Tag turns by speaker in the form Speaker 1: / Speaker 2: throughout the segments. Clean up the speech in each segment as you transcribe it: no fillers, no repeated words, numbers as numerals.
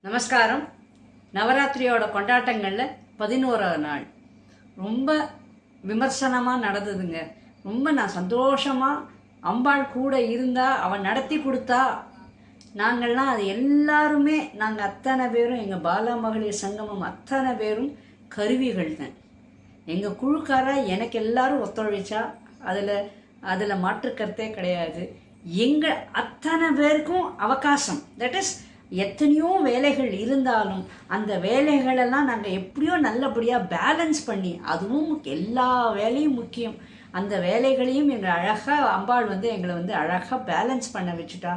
Speaker 1: நமஸ்காரம். நவராத்திரியோட கொண்டாட்டங்களில் 11வது நாள் ரொம்ப விமர்சனமாக நடந்ததுங்க. ரொம்ப நான் சந்தோஷமாக அம்பாள் கூட இருந்தால் அவன் நடத்தி கொடுத்தா நாங்கள்லாம் அது எல்லாருமே நாங்கள் அத்தனை பேரும் எங்கள் பாலா மகளிர் சங்கமம் அத்தனை பேரும் கருவிகள் தான். எங்கள் குழுக்கார எனக்கு எல்லாரும் ஒத்துழைச்சா அதில் மாற்றுக்கருத்தே கிடையாது. எங்கள் அத்தனை பேருக்கும் அவகாசம், தட் இஸ் எத்தனையோ வேலைகள் இருந்தாலும் அந்த வேலைகளெல்லாம் நாங்கள் எப்படியோ நல்லபடியாக பேலன்ஸ் பண்ணி, அதுவும் எல்லா வேலையும் முக்கியம், அந்த வேலைகளையும் எங்கள் அழகாக அம்பாள் எங்களை அழகாக பேலன்ஸ் பண்ண வச்சுட்டா.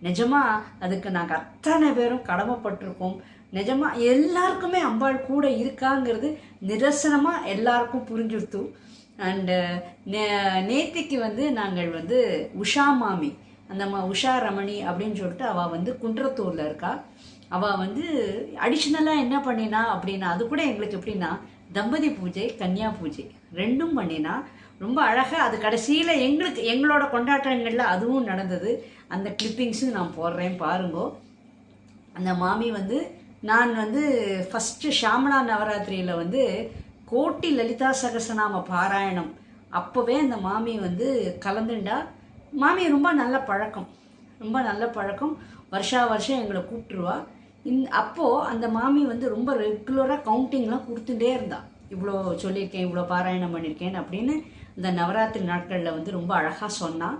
Speaker 1: நிஜமாக அதுக்கு நாங்கள் அத்தனை பேரும் கடமைப்பட்டிருக்கோம். நிஜமாக எல்லாருக்குமே அம்பாள் கூட இருக்காங்கிறது நிதர்சனமாக எல்லாருக்கும் புரிஞ்சுடுத்து. அண்டு நேத்திக்கு நாங்கள் உஷா மாமி, அந்த உஷா ரமணி அப்படின்னு சொல்லிட்டு அவள் குன்றத்தூரில் இருக்கா. அவள் அடிஷ்னலாக என்ன பண்ணினா அப்படின்னா, அது கூட எங்களுக்கு எப்படின்னா தம்பதி பூஜை கன்னியா பூஜை ரெண்டும் பண்ணினா ரொம்ப அழகாக. அது கடைசியில் எங்களோட கொண்டாட்டங்களில் அதுவும் நடந்தது. அந்த கிளிப்பிங்ஸும் நான் போடுறேன் பாருங்கோ. அந்த மாமி நான் ஃபஸ்ட்டு ஷாமலா நவராத்திரியில் கோட்டி லலிதா சகசநாம பாராயணம் அப்போவே அந்த மாமி கலந்துண்டா. மாமி ரொம்ப நல்ல பழக்கம், வருஷம் எங்களை கூப்பிட்டுருவா. அப்போது அந்த மாமி ரொம்ப ரெகுலராக கவுண்டிங்லாம் கொடுத்துட்டே இருந்தா. இவ்வளோ சொல்லியிருக்கேன், இவ்வளோ பாராயணம் பண்ணியிருக்கேன் அப்படின்னு இந்த நவராத்திரி நாட்களில் ரொம்ப அழகாக சொன்னான்.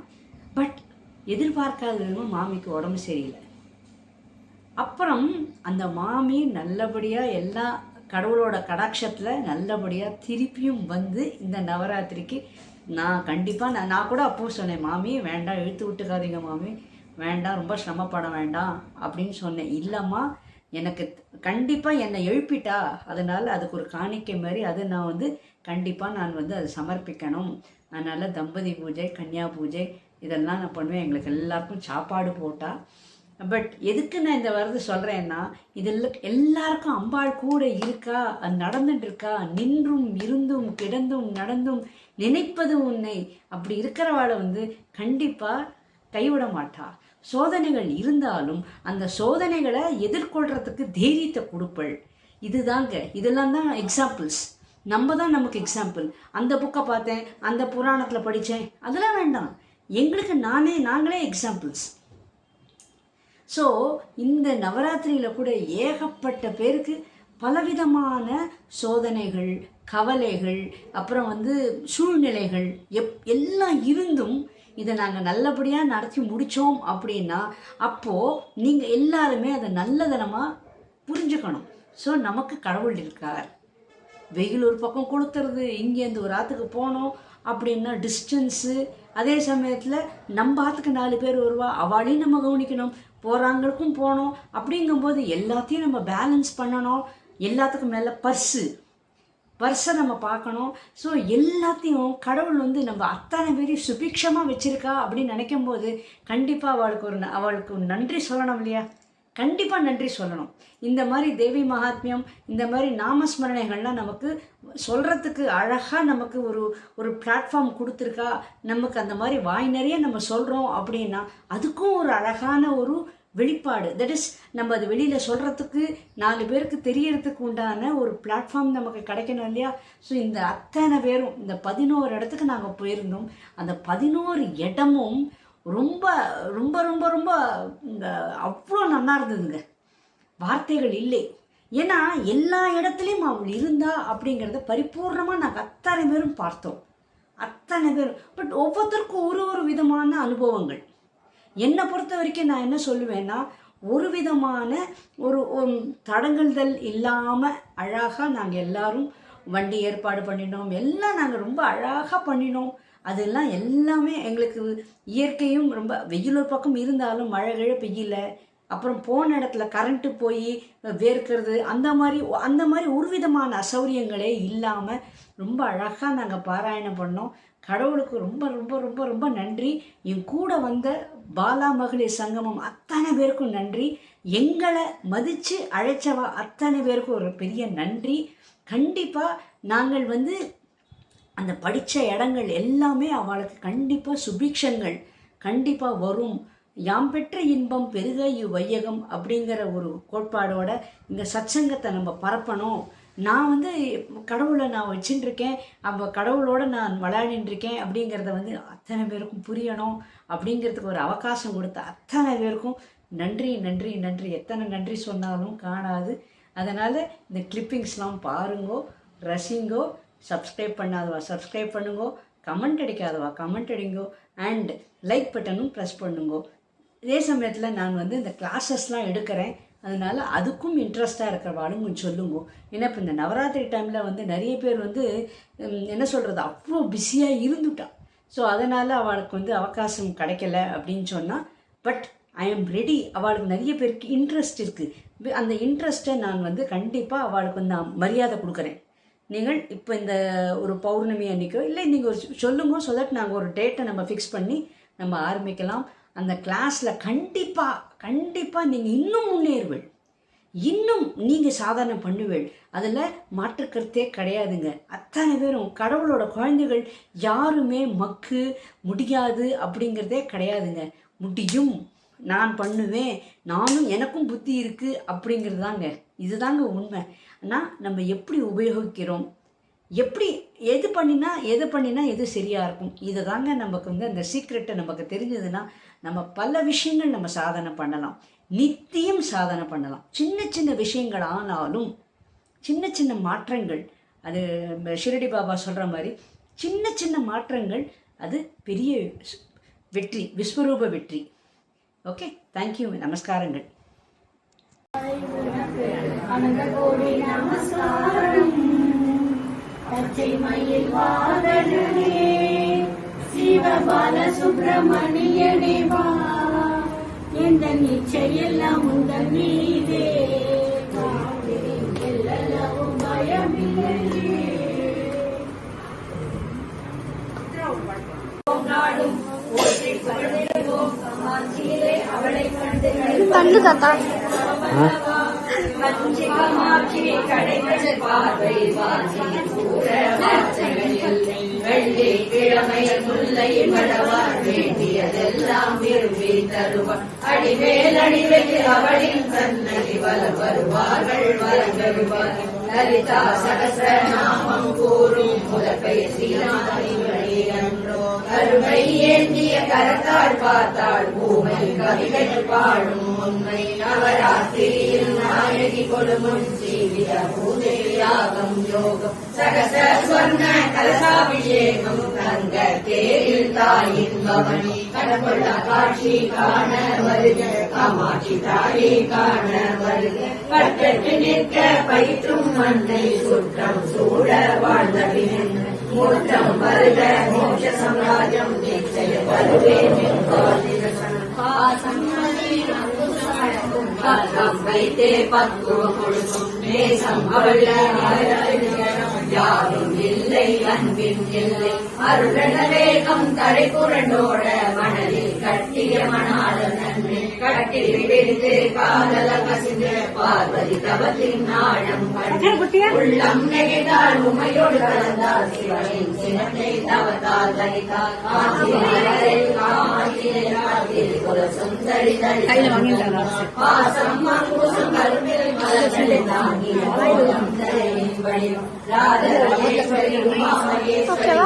Speaker 1: பட் எதிர்பார்க்காத விதமாக மாமிக்கு உடம்பு சரியில்லை. அப்புறம் அந்த மாமி நல்லபடியாக எல்லா கடவுளோட கடாட்சத்தில் நல்லபடியாக திருப்பியும் இந்த நவராத்திரிக்கு நான் கண்டிப்பாக நான் கூட அப்போ சொன்னேன், மாமி வேண்டாம், இழுத்து விட்டுக்காதீங்க மாமி, வேண்டாம், ரொம்ப சிரமப்பட வேண்டாம் அப்படின்னு சொன்னேன். இல்லைம்மா, எனக்கு கண்டிப்பாக என்னை எழுப்பிட்டா, அதனால் அதுக்கு ஒரு காணிக்கை மாதிரி அதை நான் கண்டிப்பாக நான் அதை சமர்ப்பிக்கணும். அதனால் தம்பதி பூஜை கன்னியா பூஜை இதெல்லாம் நான் பண்ணுவேன். எங்களுக்கு எல்லாருக்கும் சாப்பாடு போட்டால். பட் எதுக்கு நான் இந்த வருது சொல்கிறேன்னா, இதில் எல்லாருக்கும் அம்பாள் கூட இருக்கா, அது நடந்துட்டு இருக்கா. நின்றும் இருந்தும் கிடந்தும் நடந்தும் நினைப்பது உன்னை, அப்படி இருக்கிறவாளை கண்டிப்பாக கைவிட மாட்டா. சோதனைகள் இருந்தாலும் அந்த சோதனைகளை எதிர்கொள்கிறதுக்கு தைரியத்தை கொடுப்பள். இதுதாங்க, இதெல்லாம் தான் எக்ஸாம்பிள்ஸ். நம்ம தான் நமக்கு எக்ஸாம்பிள். அந்த புக்கை பார்த்தேன், அந்த புராணத்தில் படித்தேன், அதெல்லாம் வேண்டாம். எங்களுக்கு நாங்களே எக்ஸாம்பிள்ஸ். ஸோ இந்த நவராத்திரியில் கூட ஏகப்பட்ட பேருக்கு பலவிதமான சோதனைகள், கவலைகள், அப்புறம் சூழ்நிலைகள் எல்லாம் இருந்தும் இதை நாங்கள் நல்லபடியாக நடத்தி முடித்தோம் அப்படின்னா, அப்போது நீங்கள் எல்லாருமே அதை நல்லதனமாக புரிஞ்சுக்கணும். ஸோ நமக்கு கடவுள் இருக்கார். வெயில் ஒரு பக்கம் கொளுத்துறது, இங்கேருந்து ஒரு ஆற்றுக்கு போனோம் அப்படின்னா டிஸ்டன்ஸு, அதே சமயத்தில் நம்ம ஆற்றுக்கு 4 பேர் வருவா, அவளையும் நம்ம கவனிக்கணும், போகிறாங்களுக்கும் போனோம். அப்படிங்கும்போது எல்லாத்தையும் நம்ம பேலன்ஸ் பண்ணணும். எல்லாத்துக்கும் மேலே பர்ஸை நம்ம பார்க்கணும். ஸோ எல்லாத்தையும் கடவுள் நம்ம அத்தனை பேரையும் சுபிக்ஷமாக வச்சுருக்கா அப்படின்னு நினைக்கும் போது கண்டிப்பாக அவளுக்கு நன்றி சொல்லணும் இல்லையா? கண்டிப்பாக நன்றி சொல்லணும். இந்த மாதிரி தேவி மகாத்மியம், இந்த மாதிரி நாமஸ்மரணைகள்லாம் நமக்கு சொல்கிறதுக்கு அழகாக நமக்கு ஒரு பிளாட்ஃபார்ம் கொடுத்துருக்கா. நமக்கு அந்த மாதிரி வாய் நிறைய நம்ம சொல்கிறோம் அப்படின்னா அதுக்கும் ஒரு அழகான ஒரு வெளிப்பாடு, தட் இஸ் நம்ம அது வெளியில் சொல்கிறதுக்கு 4 பேருக்கு தெரியறதுக்கு உண்டான ஒரு பிளாட்ஃபார்ம் நமக்கு கிடைக்கணும் இல்லையா? ஸோ இந்த அத்தனை பேரும் இந்த 11 இடத்துக்கு நாங்கள் போயிருந்தோம். அந்த 11 இடமும் ரொம்ப ரொம்ப ரொம்ப ரொம்ப அவ்வளோ நல்லா இருந்ததுங்க. வார்த்தைகள் இல்லை. ஏன்னா எல்லா இடத்துலையும் அவள் இருந்தா அப்படிங்கிறத பரிபூர்ணமாக நாங்கள் அத்தனை பேரும் பார்த்தோம், அத்தனை பேரும். பட் ஒவ்வொருத்தருக்கும் ஒரு விதமான அனுபவங்கள். என்னை பொறுத்த வரைக்கும் நான் என்ன சொல்லுவேன்னா, ஒரு விதமான ஒரு தடங்கல்தல் இல்லாமல் அழகாக நாங்கள் எல்லாரும் வண்டி ஏற்பாடு பண்ணினோம், எல்லாம் நாங்கள் ரொம்ப அழகாக பண்ணினோம். அதெல்லாம் எல்லாமே எங்களுக்கு இயற்கையும் ரொம்ப வெயில் ஒரு பக்கம் இருந்தாலும் மழை கிழ பெய்யல. அப்புறம் போன இடத்துல கரண்ட்டு போய் வேர்க்கிறது, அந்த மாதிரி ஒரு விதமான அசௌரியங்களே இல்லாமல் ரொம்ப அழகாக நாங்கள் பாராயணம் பண்ணோம். கடவுளுக்கு ரொம்ப ரொம்ப ரொம்ப ரொம்ப நன்றி. என் கூட வந்த பாலா மகளிர் சங்கமம் அத்தனை பேருக்கும் நன்றி. எங்களை மதித்து அழைச்சவா அத்தனை பேருக்கும் ஒரு பெரிய நன்றி. கண்டிப்பாக நாங்கள் அந்த படித்த இடங்கள் எல்லாமே அவளுக்கு கண்டிப்பாக சுபிக்ஷங்கள் கண்டிப்பாக வரும். யாம் பெற்ற இன்பம் பெருக இவ்வையகம் அப்படிங்கிற ஒரு கோட்பாடோட இந்த சத்சங்கத்தை நம்ம பரப்பணும். நான் வந்து கடவுளை நான் வச்சுட்டு இருக்கேன், அப்போ கடவுளோட நான் விளையாடின்னு இருக்கேன் அப்படிங்கிறத வந்து அத்தனை பேருக்கும் புரியணும் அப்படிங்கிறதுக்கு ஒரு அவகாசம் கொடுத்த அத்தனை பேருக்கும் நன்றி நன்றி நன்றி. எத்தனை நன்றி சொன்னாலும் காணாது. அதனால் இந்த கிளிப்பிங்ஸ்லாம் பாருங்கோ, ரசிங்கோ. சப்ஸ்கிரைப் பண்ணாதவா சப்ஸ்கிரைப் பண்ணுங்கோ, கமெண்ட் அடிக்காதவா கமெண்ட் அடிங்கோ, அண்ட் லைக் பட்டனும் ப்ரெஸ் பண்ணுங்கோ. இதே சமயத்தில் நான் வந்து இந்த கிளாஸஸ்லாம் எடுக்கிறேன், அதனால் அதுக்கும் இன்ட்ரெஸ்ட்டாக இருக்கிறவாளும் கொஞ்சம் சொல்லுங்க. ஏன்னா இப்போ இந்த நவராத்திரி டைமில் வந்து நிறைய பேர் வந்து என்ன சொல்கிறது, அவ்வளோ பிஸியாக இருந்துட்டான். ஸோ அதனால் அவளுக்கு வந்து அவகாசம் கிடைக்கல அப்படின்னு சொன்னால், பட் ஐ எம் ரெடி. அவளுக்கு நிறைய பேருக்கு இன்ட்ரெஸ்ட் இருக்குது. அந்த இன்ட்ரெஸ்ட்டை நான் வந்து கண்டிப்பாக அவளுக்கு வந்து நான் மரியாதை கொடுக்குறேன். நீங்கள் இப்போ இந்த ஒரு பௌர்ணமி அன்றைக்கோ இல்லை நீங்கள் ஒரு சொல்லுங்க, ஸோ தட் நாங்கள் ஒரு டேட்டை நம்ம ஃபிக்ஸ் பண்ணி நம்ம ஆரம்பிக்கலாம். அந்த கிளாஸில் கண்டிப்பாக நீங்கள் இன்னும் முன்னேறுவீள், இன்னும் நீங்கள் சாதனை பண்ணுவீள். அதில் மாற்றுக்கருத்தே கிடையாதுங்க. அத்தனை பேரும் கடவுளோட குழந்தைகள், யாருமே முடியாது அப்படிங்கிறதே கிடையாதுங்க. முடியும், நான் பண்ணுவேன், நானும் எனக்கும் புத்தி இருக்குது அப்படிங்கிறது தாங்க. இதுதாங்க உண்மை. ஆனால் நம்ம எப்படி உபயோகிக்கிறோம், எப்படி எது பண்ணினா எது சரியாக இருக்கும், இதை தாங்க நமக்கு வந்து அந்த சீக்ரெட்டை நமக்கு தெரிஞ்சதுன்னா நம்ம பல விஷயங்கள் நம்ம சாதனை பண்ணலாம், நித்தியம் சாதனை பண்ணலாம். சின்ன சின்ன விஷயங்கள் ஆனாலும் சின்ன சின்ன மாற்றங்கள், அது ஷிரடி பாபா சொல்கிற மாதிரி சின்ன சின்ன மாற்றங்கள் அது பெரிய வெற்றி, விஸ்வரூப வெற்றி. ஓகே, தேங்க்யூ, நமஸ்காரங்கள்.
Speaker 2: சிவபால சுப்பிரமணியனே வா, எந்த நிச்சயெல்லாம் உங்கள் மீதே, எல்லவும் பயமில்லையே.
Speaker 3: கண்டு தாத்தா
Speaker 2: வேண்டியதெல்லாம் விரும்பி தருவார். அடிமேல் அடிவெற்றி அவளின் கண்ணடி வர வருவார்கள் வரங்கருவார்கள். லலிதா சகஸ்ரநாமம் கூறும் முதற்பெயர் ஸ்ரீநாதிவழி என்றோ, கருமை ஏந்திய கரத்தாள் பார்த்தாள் பூமை கவிகள் பாடும் உண்மை. நவராத்திரியில் நாயகி கொடுமுன் ஜீவித பூஜை யாகம் யோகம் சகஸ்ர ஸ்வர்ண கலசாபிஷேகம் தங்க தேரில் தாயின் பவனி கடற்கொள்ள காட்சி காண வருக, காமாட்சி தாயை காண வருக. பட்டத்து நிற்க பயிற்றும் மண்ணை சுற்றம் சூழ வாழ்ந்தபின் மூர்த்தம் வருக மோட்ச சம்ராஜம் நிச்சய வருவேன். வைத்தே பக்குவம் கொடுக்கும் நேசம் அவள யாரும் இல்லை அன்பின் இல்லை. அருளன வேகம் தடை புரண்டோட மணலில் கட்டிய மணாளன் நன்றி கட்டி விடுத்து காதல கசிந்த பார்வதி தவத்தின் நாடம் உள்ளம் நெகிழ்ந்தால் உமையோடு கலந்தால் சிவனின் சினத்தை தவத்தால் தரித்தால் குல சுந்தரி பாசம் அங்குசம் கருவில் மலர்களை தாங்கி வடிவம் ராதரேஸ்வரி உமாமகேஸ்வரி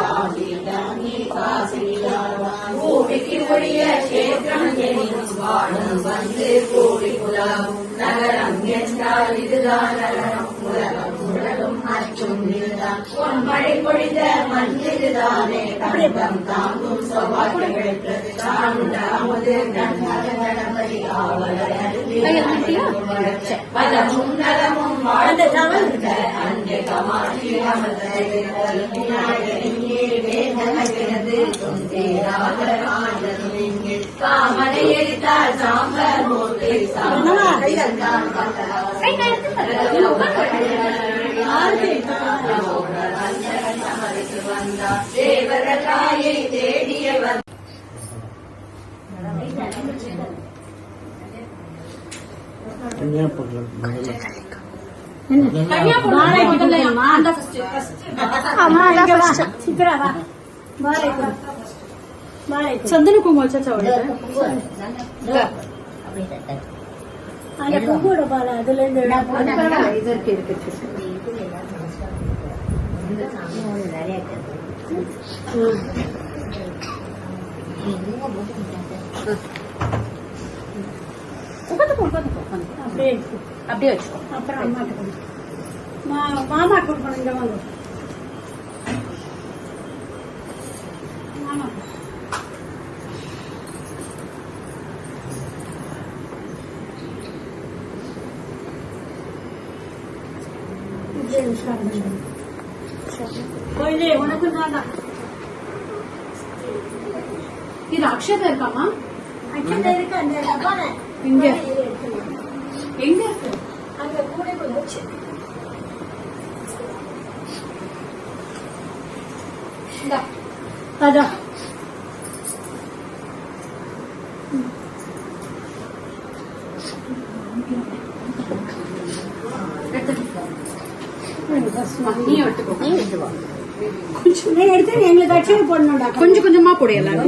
Speaker 2: பூமிக்கு ஒழிய கேத்திரம் எனினும் வாழும் வந்து கூடி புலாவும் நகரம் என்றால் இதுதான் நகரம். உலகம் உலகம் மற்றும் இதுதான் பொன்மழை பொழிந்த மண்ணிதுதானே தங்கம் தாங்கும் சௌபாகியம் பெற்றது தாமுண்டாமது கணபதி பதமும் நலமும் வாழ்ந்த தவழ்ந்த அன்றைய கமாட்சி அமர்ந்தது காமனை எரித்தால் சாம்பல் மூர்த்தி வந்தார் தேவர தாயை தேடியவர்.
Speaker 3: அம்மா
Speaker 4: சந்தன குங்குமம் வச்சா அந்த பூவோட பால அதுல இருந்து இதற்கு இருக்கு அப்படியே வச்சுக்கோ. அப்புறம் அம்மாட்ட மாமா கொடுக்கணும். இங்க வாங்க மாமா. உனக்கு தான் இது அக்ஷதை இருக்காமா? அக்ஷதை இருக்கு. அந்த இங்க எங்க இருக்கு? அங்க கூட போச்சு. அதான் கொஞ்சம் கொஞ்சமா போடலாம்.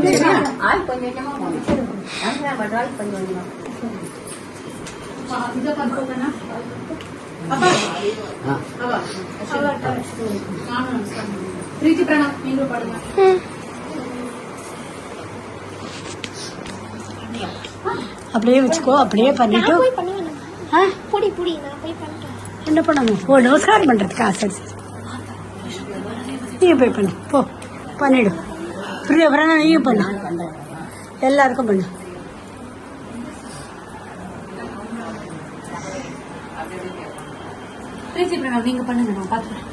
Speaker 4: பிரீத்தி பிரணா நீங்களும் பாடுங்க. அப்படியே வச்சுக்கோ. அப்படியே பண்ணிட்டு என்ன பண்ணணும்? ஓ நமஸ்காரம் பண்றதுக்கு ஆசை. நீ போய் பண்ணு. போ பண்ணிடு. பிரியா பிரணா நீயும் பண்ணு. எல்லாருக்கும் பண்ணு. பிரீத்தி பிரணா நீங்க பண்ணுங்க. நான் பாத்துக்கிறேன்.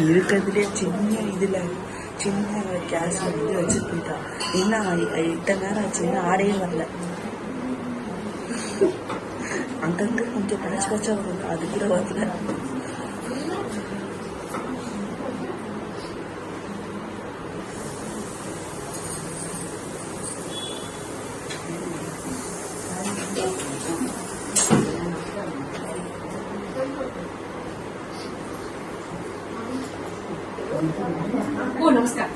Speaker 5: இருக்கிறதுலே சின்ன இதுல சின்ன கேஸ் வந்து வச்சுட்டு போயிட்டா. என்ன 8 நேரம் ஆச்சு, ஆடையே வரல. அங்கங்க கொஞ்சம் பச்சை பச்சை வரும், அது கூட வரல.
Speaker 4: ஓ நமஸ்காரம்.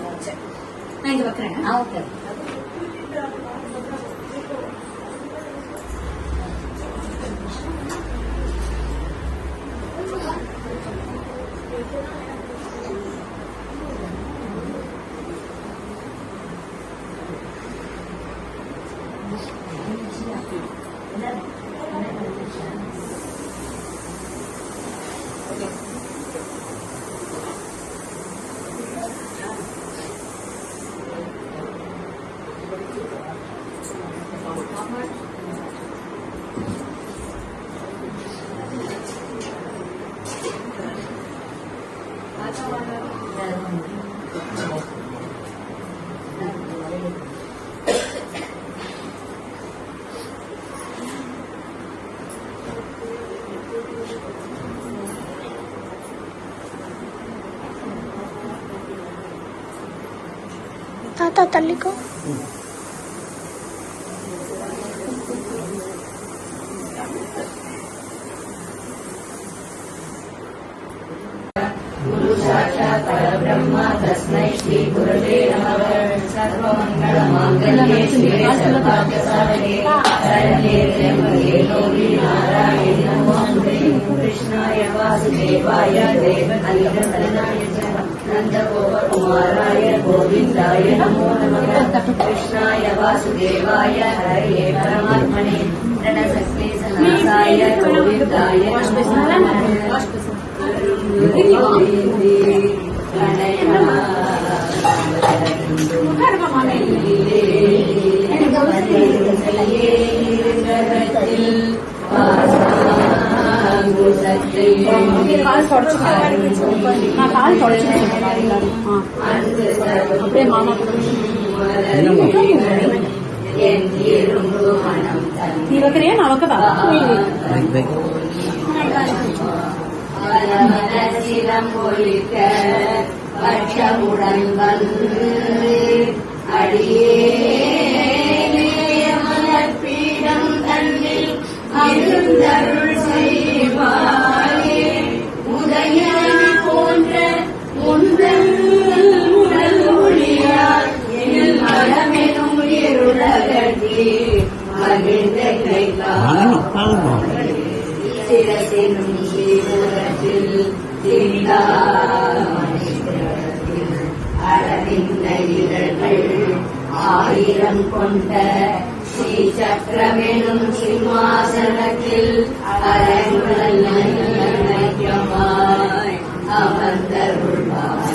Speaker 4: நான் இங்க வைக்கிறேன்.
Speaker 3: தாத்தா தள்ளிக்கோ.
Speaker 2: गुरु साक्षात् परब्रह्म तस्मै श्री गुरुवे नमः। सर्वमङ्गलमाङ्गल्ये शिवे सर्वार्थसाधके शरण्ये त्र्यम्बके गौरी नारायणि नमोस्तुते। कृष्णाय वासुदेवाय देवकीनन्दनाय च नन्दगोपकुमाराय गोविन्दाय नमो नमः कृष्णाय वासुदेवाय हरये परमात्मने रणशक्ति सनासाय गोविन्दाय नमो नमः प्रणय नमः
Speaker 4: கால் தொடச்சு அப்படியே மாமா நீ வைக்கிறியா நான் வைக்கதா
Speaker 2: ஒழிக்க பட்சமுடன் வந்து அடியே பீடம் தன்னில் அருந்தருள் செய்வாயே உதயனை போன்ற உந்தல் உடல் ஒளியார் என் மனமெனும் இருளகற்றி மகிழ்ந்தனை சிரசினும் சீரத்தில் திரிகாமணிபுரத்தில் அழகின்ற இதழ்கள் 1000 கொண்ட ஸ்ரீ சக்கரமெனும் சிம்மாசனத்தில் அரங்குமாய் அமர்ந்தருள்வாய்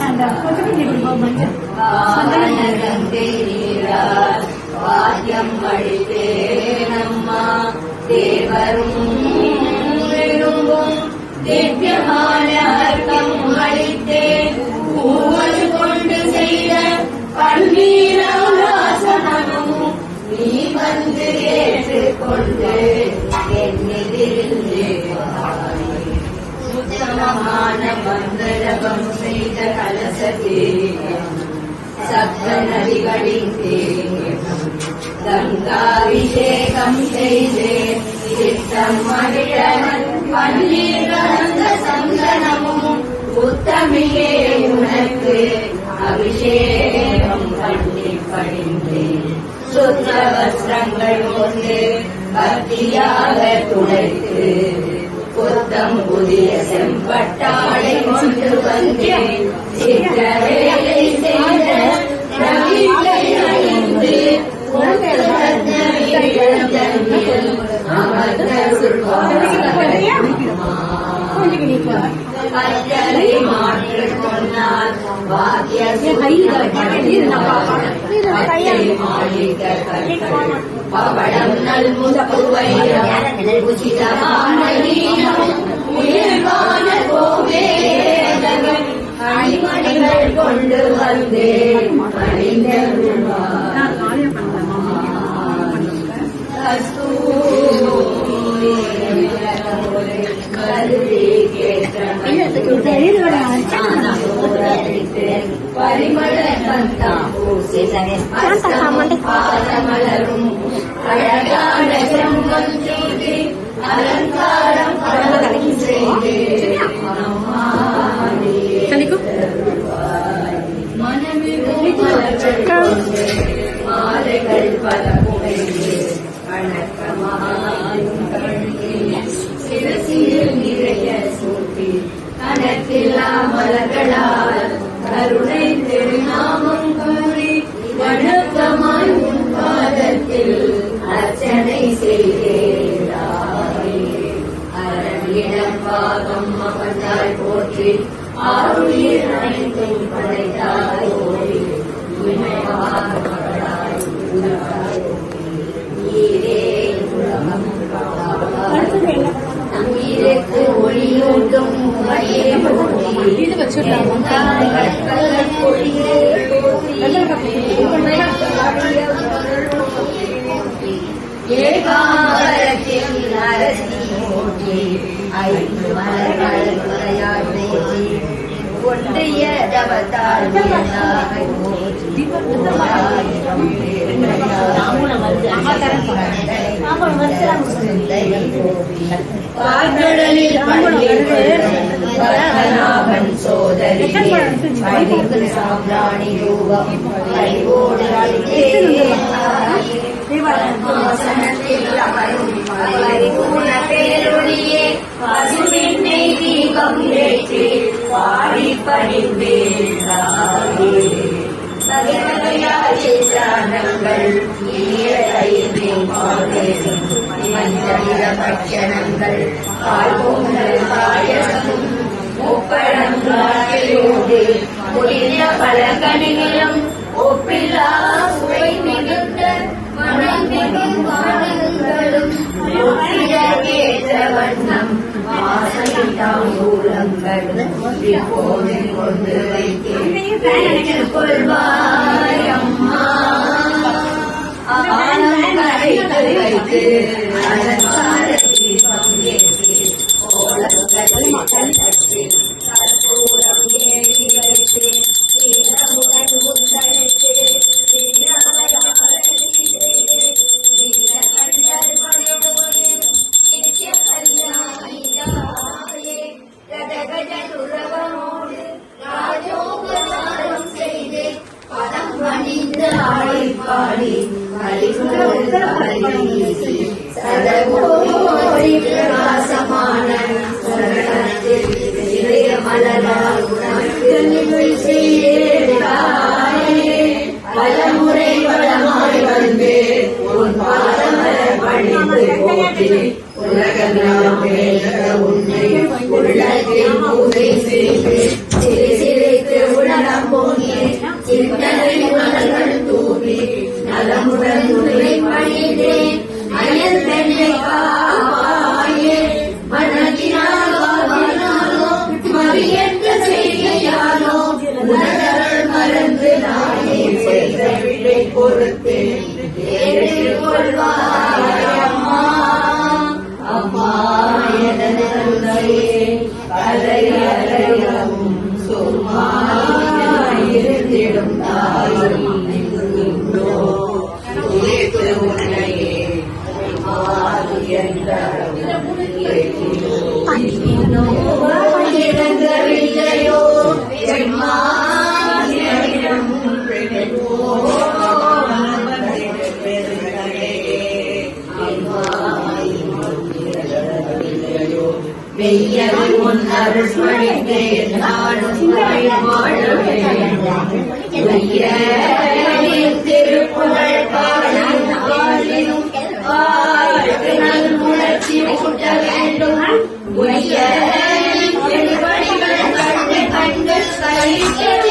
Speaker 2: கங்கை நீரார் வாத்தியம் வழித்தேனம்மா தேவரும் விரும்பும் திவ்யமான அர்த்தம் அளித்தேன் பூவல் கொண்டு செய்த பன்னீராசனமும் நீ வந்து ஏற்றுக்கொண்டு என்னெதிரில் உத்தமமான மங்களபம் செய்த கலசத்தேயம் சப்த நதிகளின் தேயம் கங்காபிஷேகம் செய்து சித்தம் மகிழவன் பன்னீர் கலந்த சந்தனமும் உத்தமியே உனக்கு அபிஷேகம் பண்ணி படிந்தேன் சுத்த வஸ்திரங்கள் கொண்டு பக்தியாக துடைத்து புத்தம் புதிய செம்பட்டாளை கொண்டு வந்தேன் சித்திரவேலை செய்த ரவிகளை அணிந்து கற்றலை மாற்றிக் கொண்டால் பவளம் நல்முதுவை உச்சிதமான உயர்வான கோவேதங்கள் அணிமணிகள் கொண்டு வந்தேன் பரிமள கந்தாம் பாதமலரும் அழகான செம்பம் செய்து அலங்காரம் பலரும் செய்து மாலைகள் பல புனைந்து சிரசியில் நிறைய சூட்டி கணக்கில்லா மலர்களால் கருணை திருநாமம் கூறி வணக்கமாய் உன் பாதத்தில் அர்ச்சனை செய்தேன் அரணிடம் பாகம் அமர்ந்தாய் போற்றி ஆருயிர் அனைத்தும் படைத்தாய் ஓடி உயிருக்கு ஒளியூட்டும் ஏகாரத்தில் அரசி போற்றி 5 மலர்கள் ஒன்றிய தவத்தால் பத்மநாபன் சோதரி சாம்பிராணி ரூபம் கைவோடு பேரொழியே பசுவின் தீபம் ஏற்றி பாடி பணிந்தேன் பகிர்வகையாதிஷ்டானங்கள் இனிய தைரியம் மஞ்சளிர பட்சணங்கள் பால்பொங்கல் பாயசமும் முப்பழம் காக்கையோடு முடிந்த பழங்கனிகளும் ஒப்பில்லா சுவை மிகுந்த மனம் மிகும் வானங்களும் கேட்ட வண்ணம் வாசனை தாம்பூலங்களும் இப்போது கொண்டு வைத்தேன் கொள்வாய் அம்மா அழைத்து வைத்து அலங்கார தீபம் ஏற்றி ஓலங்களில் கற்பூரம் ஏற்றி வைத்து சீரமுடன் முத்தழைத்து நித்திய கல்யாணியாயே ரதகஜனுரவமோடு ராஜோபசாரம் செய்து பதம் பணிந்து ஆடி பாடி சதகோடி பிரகாசமான இதய மலரால் பலமுறை வளமாய் வந்து உன் பாதமர பணிந்து போட்டி உலகெல்லாம் உன்னை உள்ளத்தில் பூஜை செய்து சிரித்து உலகம் போனே சிந்தனை மலர்கள் தூவி நலமுடன் உன்னை பணிந்தேன் அயல் பெண்ணை காப்பாயே மனதினாலோ மறியற்ற செய்கையாலோ உலகர்கள் மறந்து நானே செய்த விடை பொறுத்தேன் ஏற்றுக்கொள்வாய் அம்மா அம்மா எனதே கலையறையவும் சும்மாயிருந்திடும் தாயும் உண்டோ உயிர்த்து உன்னையே இறங்கவில்லையோ மெய்யல் உன் அருள் பணிந்தேன் நானும் வாழ வேண்டும் திருப்புகழ் பாடினும் வாழ்க்கை நல் உணர்ச்சி கூட்ட வேண்டும் உயர் கண்கள் கழிக்க